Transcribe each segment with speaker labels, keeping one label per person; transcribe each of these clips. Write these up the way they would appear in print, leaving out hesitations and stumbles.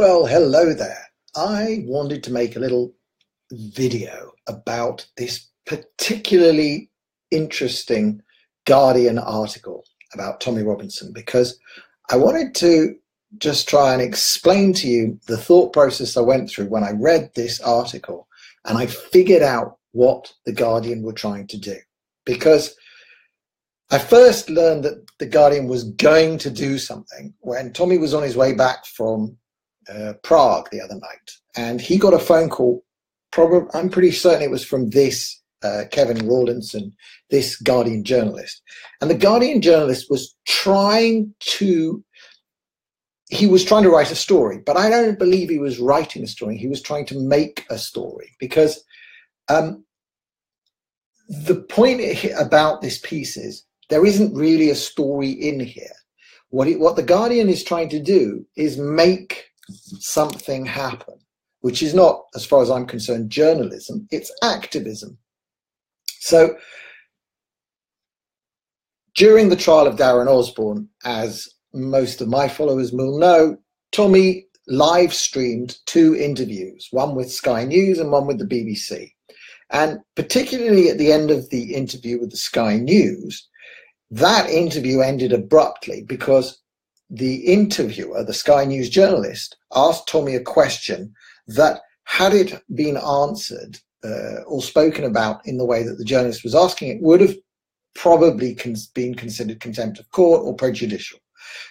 Speaker 1: Well, hello there. I wanted to make a little video about this particularly interesting Guardian article about Tommy Robinson, because I wanted to just try and explain to you the thought process I went through when I read this article and I figured out what the Guardian were trying to do. Because I first learned that the Guardian was going to do something when Tommy was on his way back from Prague the other night, and he got a phone call. Probably, I'm pretty certain it was from this Kevin Rawlinson, this Guardian journalist. And the Guardian journalist was trying to write a story, but I don't believe he was writing a story. He was trying to make a story, because the point about this piece is there isn't really a story in here. What the Guardian is trying to do is make something happen, which is not, as far as I'm concerned, journalism, it's activism. So during the trial of Darren Osborne, as most of my followers will know, Tommy live streamed 2 interviews, one with Sky News and one with the BBC. And particularly at the end of the interview with the Sky News, that interview ended abruptly because the interviewer, the Sky News journalist, asked Tommy a question that, had it been answered or spoken about in the way that the journalist was asking it, would have probably been considered contempt of court or prejudicial.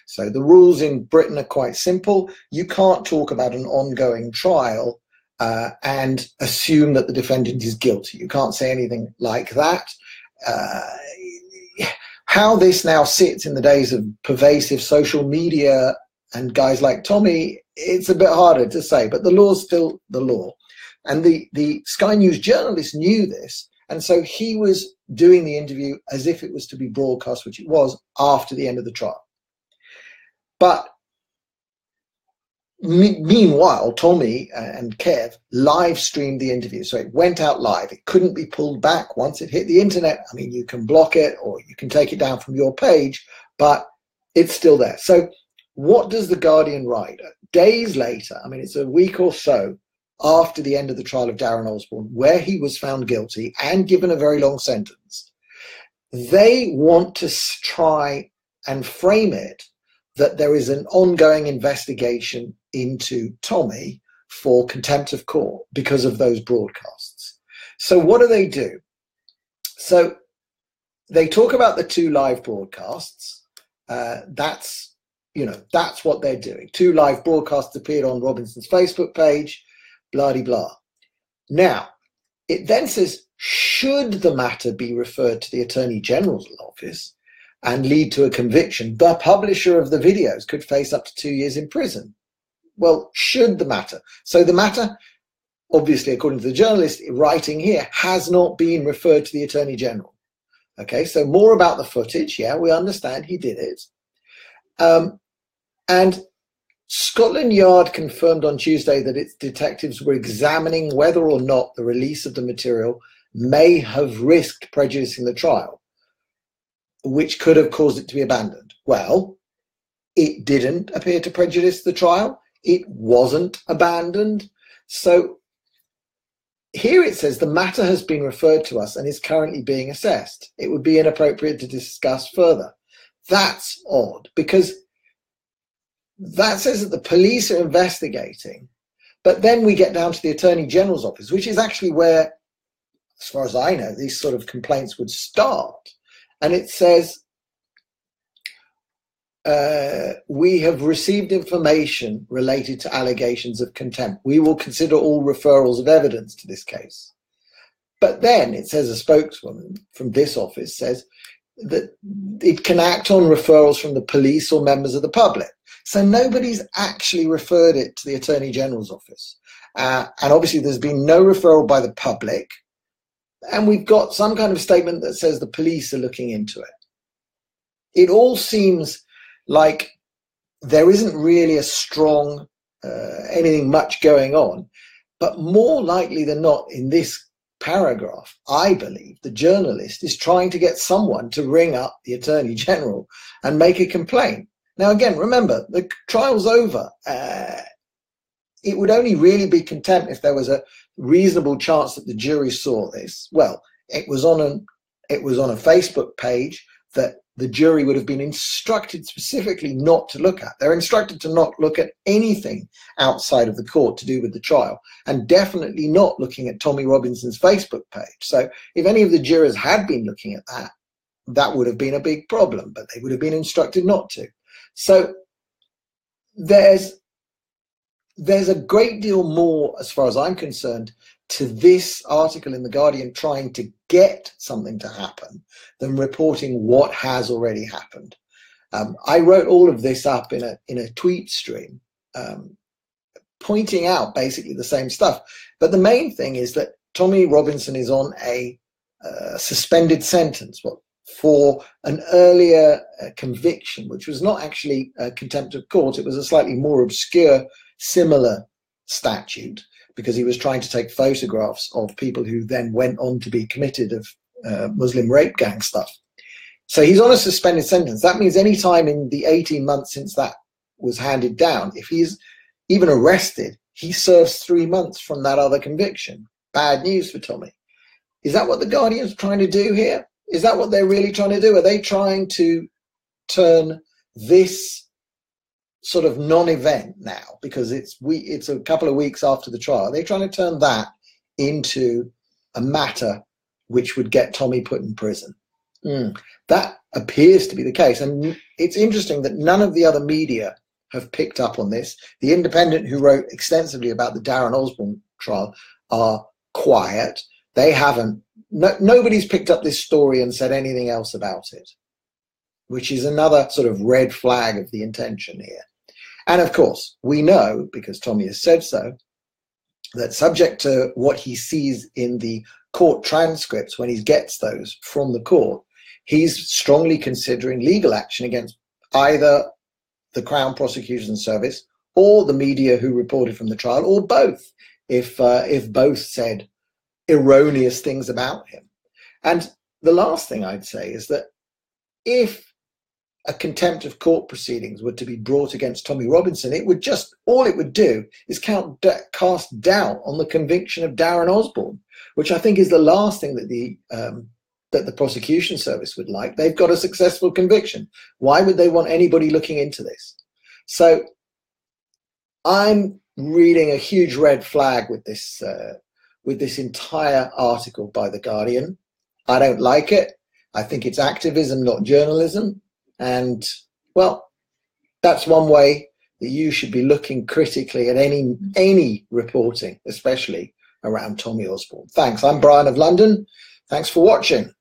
Speaker 1: So the rules in Britain are quite simple. You can't talk about an ongoing trial and assume that the defendant is guilty. You can't say anything like that. How this now sits in the days of pervasive social media and guys like Tommy, it's a bit harder to say, but the law's still the law. And the Sky News journalist knew this, and so he was doing the interview as if it was to be broadcast, which it was, after the end of the trial. But meanwhile, Tommy and Kev live streamed the interview. So it went out live. It couldn't be pulled back once it hit the internet. I mean, you can block it or you can take it down from your page, but it's still there. So what does the Guardian write? Days later, I mean, it's a week or so after the end of the trial of Darren Osborne, where he was found guilty and given a very long sentence, they want to try and frame it that there is an ongoing investigation into Tommy for contempt of court because of those broadcasts. So what do? So they talk about the 2 live broadcasts. That's what they're doing. 2 live broadcasts appeared on Robinson's Facebook page, blah-de-blah. Now, it then says, should the matter be referred to the Attorney General's office and lead to a conviction, the publisher of the videos could face up to 2 years in prison. Well, should the matter? So the matter, obviously, according to the journalist writing here, has not been referred to the Attorney General. Okay, so more about the footage. Yeah, we understand he did it. And Scotland Yard confirmed on Tuesday that its detectives were examining whether or not the release of the material may have risked prejudicing the trial, which could have caused it to be abandoned. Well, it didn't appear to prejudice the trial. It wasn't abandoned. So here it says the matter has been referred to us and is currently being assessed. It would be inappropriate to discuss further. That's odd, because that says that the police are investigating, but then we get down to the Attorney General's office, which is actually where, as far as I know, these sort of complaints would start. And it says, we have received information related to allegations of contempt. We will consider all referrals of evidence to this case. But then it says, a spokeswoman from this office says that it can act on referrals from the police or members of the public. So nobody's actually referred it to the Attorney General's office. And obviously there's been no referral by the public. And we've got some kind of statement that says the police are looking into it. It all seems like there isn't really a strong, anything much going on. But more likely than not, in this paragraph, I believe the journalist is trying to get someone to ring up the Attorney General and make a complaint. Now, again, remember, the trial's over. it would only really be contempt if there was a reasonable chance that the jury saw this. Well, it was on a Facebook page that the jury would have been instructed specifically not to look at. They're instructed to not look at anything outside of the court to do with the trial, and definitely not looking at Tommy Robinson's Facebook page. So if any of the jurors had been looking at that, that would have been a big problem, but they would have been instructed not to. So there's a great deal more, as far as I'm concerned, to this article in The Guardian trying to get something to happen than reporting what has already happened. I wrote all of this up in a tweet stream, pointing out basically the same stuff. But the main thing is that Tommy Robinson is on a suspended sentence for an earlier conviction, which was not actually contempt of court. It was a slightly more obscure, similar statute, because he was trying to take photographs of people who then went on to be committed of Muslim rape gang stuff. So he's on a suspended sentence. That means any time in the 18 months since that was handed down, if he's even arrested, he serves 3 months from that other conviction. Bad news for Tommy. Is that what the Guardian's trying to do here? Is that what they're really trying to do? Are they trying to turn this sort of non-event now, because it's a couple of weeks after the trial, are they trying to turn that into a matter which would get Tommy put in prison? That appears to be the case. And it's interesting that none of the other media have picked up on this. The Independent, who wrote extensively about the Darren Osborne trial, are quiet. They haven't, nobody's picked up this story and said anything else about it, which is another sort of red flag of the intention here. And of course, we know, because Tommy has said so, that subject to what he sees in the court transcripts when he gets those from the court, he's strongly considering legal action against either the Crown Prosecution Service or the media who reported from the trial, or both, if both said erroneous things about him. And the last thing I'd say is that if a contempt of court proceedings were to be brought against Tommy Robinson, all it would do is cast doubt on the conviction of Darren Osborne, which I think is the last thing that the prosecution service would like. They've got a successful conviction. Why would they want anybody looking into this? So I'm reading a huge red flag with this entire article by The Guardian. I don't like it. I think it's activism, not journalism. And, well, that's one way that you should be looking critically at any reporting, especially around Tommy Osborne. Thanks. I'm Brian of London. Thanks for watching.